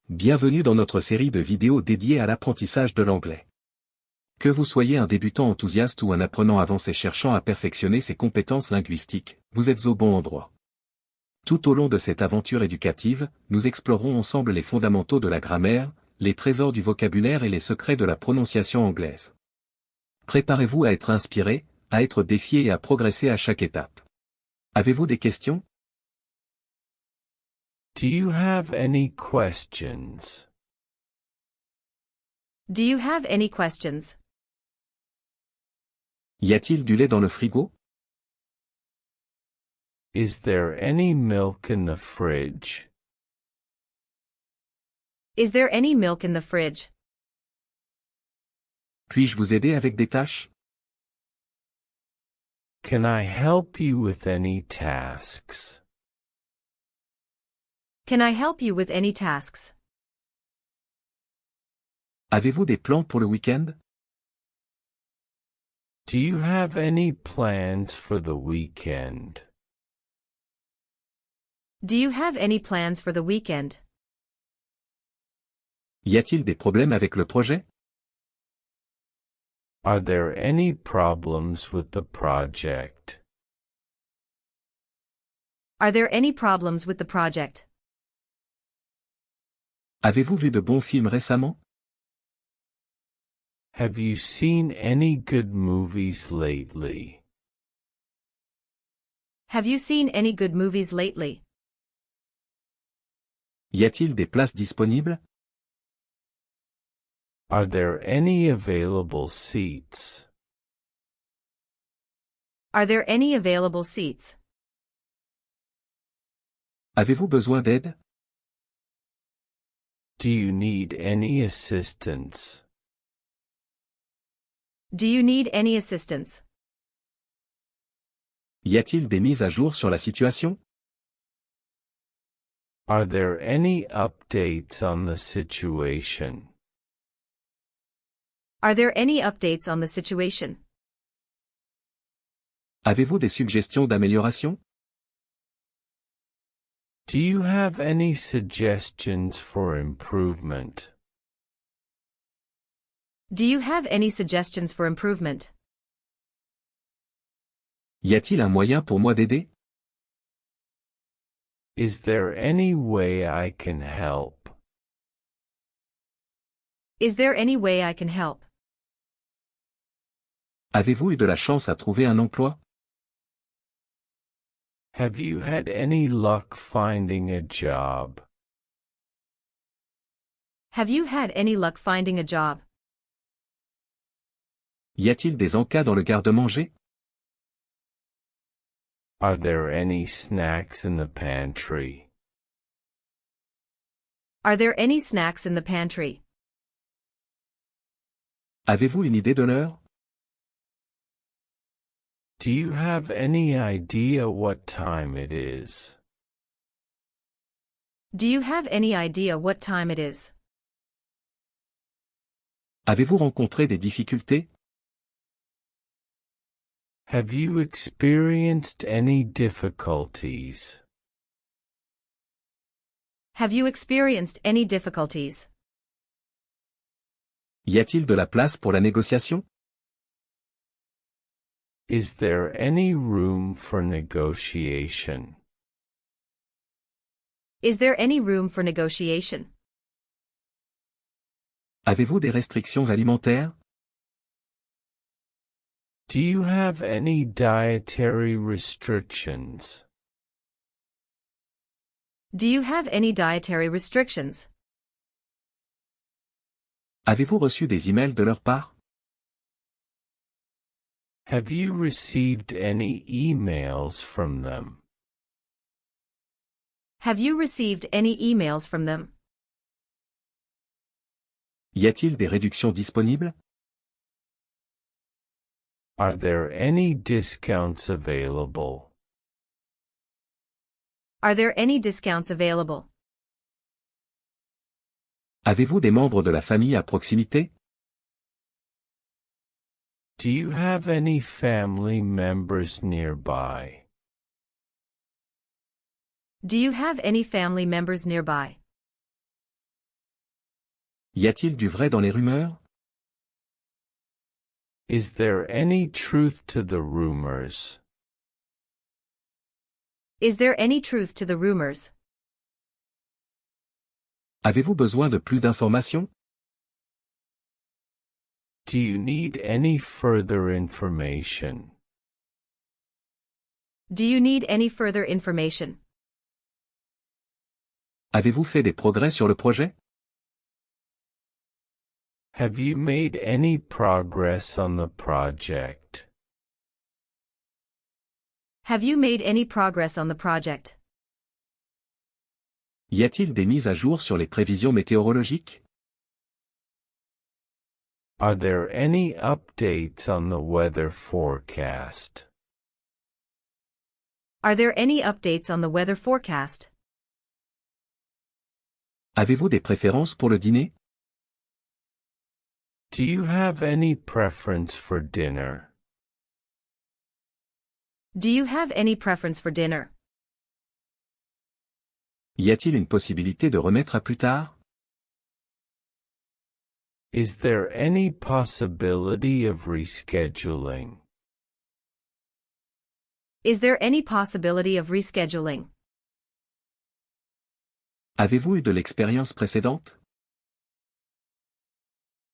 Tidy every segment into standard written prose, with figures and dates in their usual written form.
Bienvenue dans notre série de vidéos dédiées à l'apprentissage de l'anglais. Que vous soyez un débutant enthousiaste ou un apprenant avancé cherchant à perfectionner ses compétences linguistiques, vous êtes au bon endroit. Tout au long de cette aventure éducative, nous explorerons ensemble les fondamentaux de la grammaire, les trésors du vocabulaire et les secrets de la prononciation anglaise. Préparez-vous à être inspiré, à être défié et à progresser à chaque étape. Avez-vous des questions? Do you have any questions? Do you have any questions? Y a-t-il du lait dans le frigo? Is there any milk in the fridge? Is there any milk in the fridge? Puis-je vous aider avec des tâches? Can I help you with any tasks? Can I help you with any tasks? Avez-vous des plans pour le week-end? Do you have any plans for the weekend? Do you have any plans for the weekend? Y a-t-il des problèmes avec le projet? Are there any problems with the project? Are there any problems with the project? Avez-vous vu de bons films récemment? Have you seen any good movies lately? Have you seen any good movies lately? Y a-t-il des places disponibles? Are there any available seats? Are there any available seats? Avez-vous besoin d'aide? Do you need any assistance? Do you need any assistance? Y a-t-il des mises à jour sur la situation? Are there any updates on the situation? Are there any updates on the situation? Avez-vous des suggestions d'amélioration? Do you have any suggestions for improvement? Do you have any suggestions for improvement? Y a-t-il un moyen pour moi d'aider? Is there any way I can help? Is there any way I can help? Avez-vous eu de la chance à trouver un emploi? Have you had any luck finding a job? Have you had any luck finding a job? Y a-t-il des encas dans le garde-manger? Are there any snacks in the pantry? Are there any snacks in the pantry? Avez-vous une idée de l'heure? Do you have any idea what time it is? Do you have any idea what time it is? Avez-vous rencontré des difficultés? Have you experienced any difficulties? Have you experienced any difficulties? Y a-t-il de la place pour la négociation? Is there any room for negotiation? Is there any room for negotiation? Avez-vous des restrictions alimentaires? Do you have any dietary restrictions? Do you have any dietary restrictions? Avez-vous reçu des emails de leur part? Have you received any emails from them? Have you received any emails from them? Y a-t-il des réductions disponibles? Are there any discounts available? Are there any discounts available? Avez-vous des membres de la famille à proximité? Do you have any family members nearby? Do you have any family members nearby? Y a-t-il du vrai dans les rumeurs? Is there any truth to the rumors? Is there any truth to the rumors? Avez-vous besoin de plus d'informations? Do you need any further information? Do you need any further information? Avez-vous fait des progrès sur le projet? Have you made any progress on the project? Have you made any progress on the project? Y a-t-il des mises à jour sur les prévisions météorologiques? Are there any updates on the weather forecast? Are there any updates on the weather forecast? Avez-vous des préférences pour le dîner? Do you have any preference for dinner? Do you have any preference for dinner? Y a-t-il une possibilité de remettre à plus tard? Is there any possibility of rescheduling? Is there any possibility of rescheduling? Avez-vous eu de l'expérience précédente?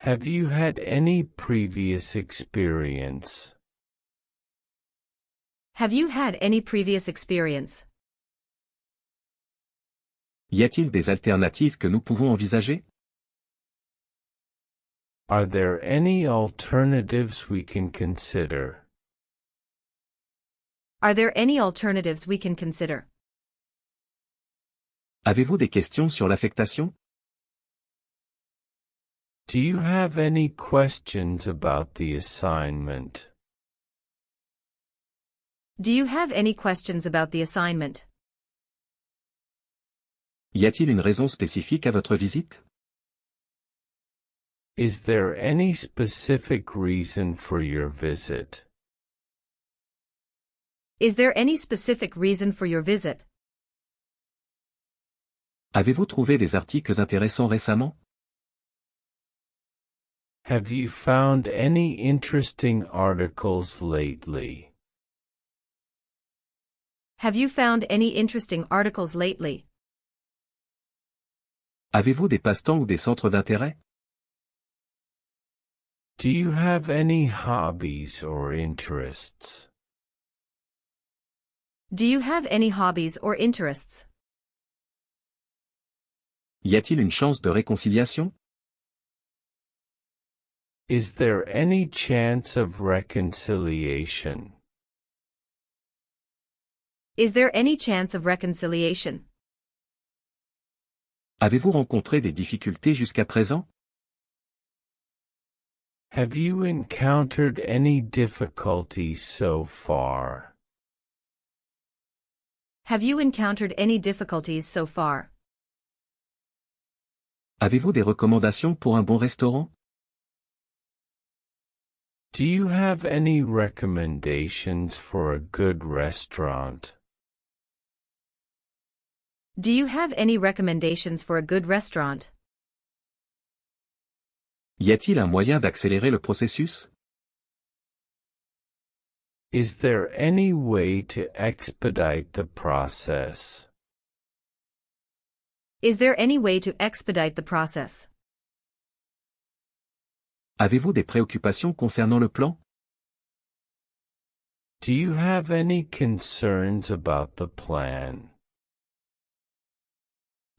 Have you had any previous experience? Have you had any previous experience? Y a-t-il des alternatives que nous pouvons envisager? Are there any alternatives we can consider? Are there any alternatives we can consider? Avez-vous des questions sur l'affectation? Do you have any questions about the assignment? Do you have any questions about the assignment? Y a-t-il une raison spécifique à votre visite? Is there any specific reason for your visit? Is there any specific reason for your visit? Avez-vous trouvé des articles intéressants récemment? Have you found any interesting articles lately? Have you found any interesting articles lately? Avez-vous des passe-temps ou des centres d'intérêt? Do you have any hobbies or interests? Do you have any hobbies or interests? Y a-t-il une chance de réconciliation? Is there any chance of reconciliation? Is there any chance of reconciliation? Avez-vous rencontré des difficultés jusqu'à présent? Have you encountered any difficulties so far? Have you encountered any difficulties so far? Avez-vous des recommandations pour un bon restaurant? Do you have any recommendations for a good restaurant? Do you have any recommendations for a good restaurant? Y a-t-il un moyen d'accélérer le processus? Is there any way to expedite the process? Is there any way to expedite the process? Avez-vous des préoccupations concernant le plan? Do you have any concerns about the plan?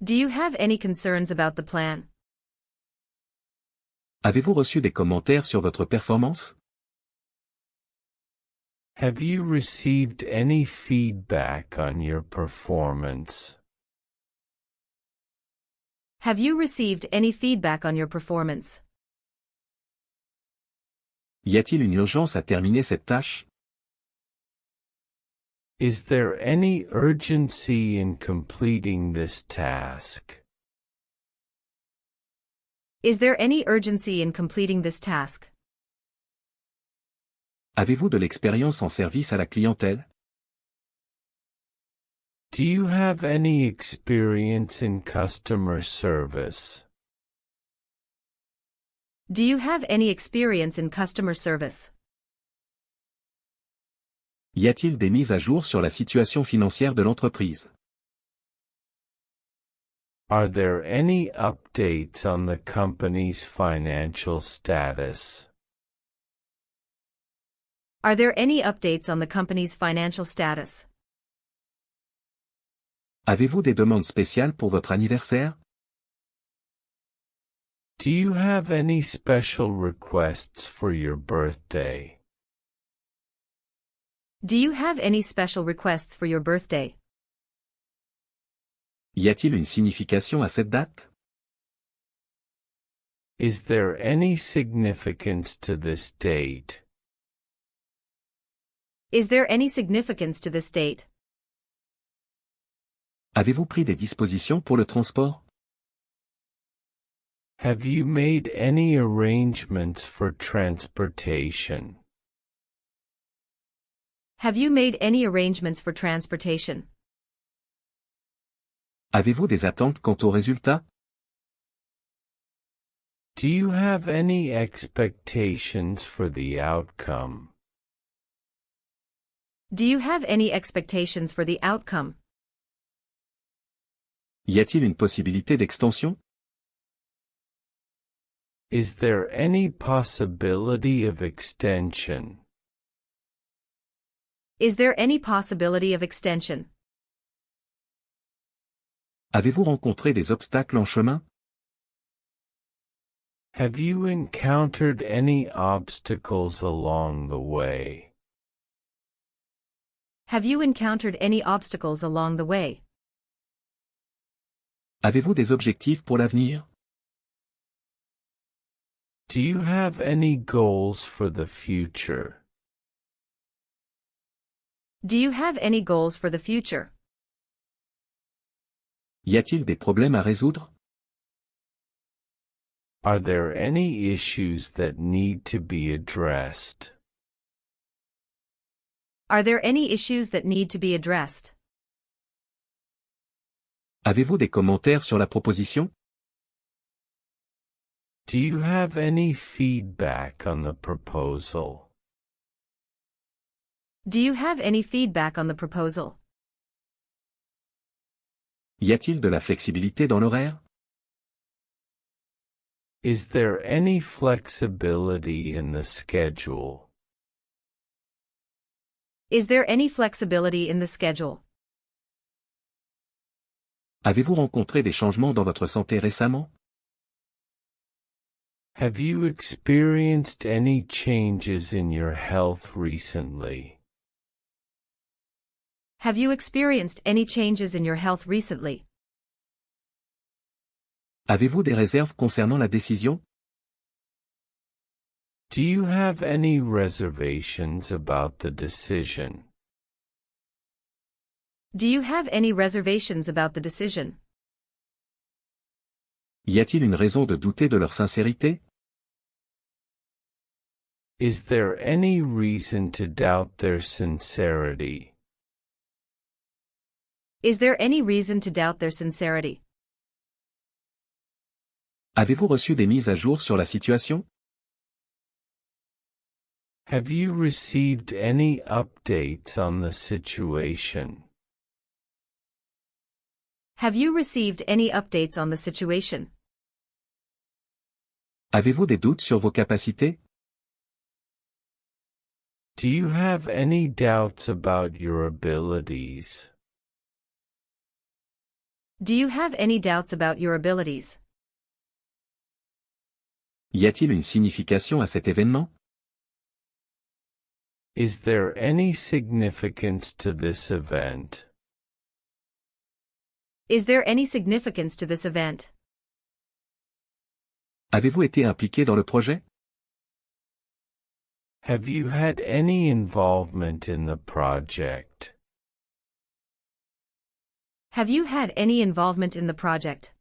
Do you have any concerns about the plan? Avez-vous reçu des commentaires sur votre performance? Have you received any feedback on your performance? Have you received any feedback on your performance? Y a-t-il une urgence à terminer cette tâche? Is there any urgency in completing this task? Is there any urgency in completing this task? Avez-vous de l'expérience en service à la clientèle? Do you have any experience in customer service? Do you have any experience in customer service? Y a-t-il des mises à jour sur la situation financière de l'entreprise? Are there any updates on the company's financial status? Are there any updates on the company's financial status? Avez-vous des demandes spéciales pour votre anniversaire? Do you have any special requests for your birthday? Do you have any special requests for your birthday? Y a-t-il une signification à cette date? Is there any significance to this date? Is there any significance to this date? Avez-vous pris des dispositions pour le transport? Have you made any arrangements for transportation? Have you made any arrangements for transportation? Avez-vous des attentes quant aux résultats? Do you have any expectations for the outcome? Do you have any expectations for the outcome? Y a-t-il une possibilité d'extension? Is there any possibility of extension? Is there any possibility of extension? Avez-vous rencontré des obstacles en chemin? Have you encountered any obstacles along the way? Have you encountered any obstacles along the way? Avez-vous des objectifs pour l'avenir? Do you have any goals for the future? Do you have any goals for the future? Y a-t-il des problèmes à résoudre? Are there any issues that need to be addressed? Are there any issues that need to be addressed? Avez-vous des commentaires sur la proposition? Do you have any feedback on the proposal? Do you have any feedback on the proposal? Y a-t-il de la flexibilité dans l'horaire? Is there any flexibility in the schedule? Is there any flexibility in the schedule? Avez-vous rencontré des changements dans votre santé récemment? Have you experienced any changes in your health recently? Have you experienced any changes in your health recently? Avez-vous des réserves concernant la décision? Do you have any reservations about the decision? Do you have any reservations about the decision? Y a-t-il une raison de douter de leur sincérité? Is there any reason to doubt their sincerity? Is there any reason to doubt their sincerity? Avez-vous reçu des mises à jour sur la situation? Have you received any updates on the situation? Have you received any updates on the situation? Avez-vous des doutes sur vos capacités? Do you have any doubts about your abilities? Do you have any doubts about your abilities? Y a-t-il une signification à cet événement? Is there any significance to this event? Is there any significance to this event? Avez-vous été impliqué dans le projet? Have you had any involvement in the project? Have you had any involvement in the project?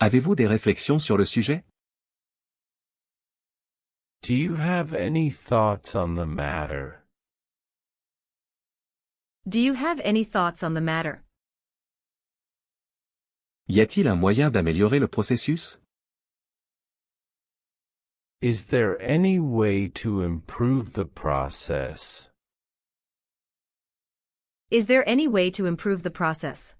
Avez-vous des réflexions sur le sujet? Do you have any thoughts on the matter? Do you have any thoughts on the matter? Y a-t-il un moyen d'améliorer le processus? Is there any way to improve the process? Is there any way to improve the process?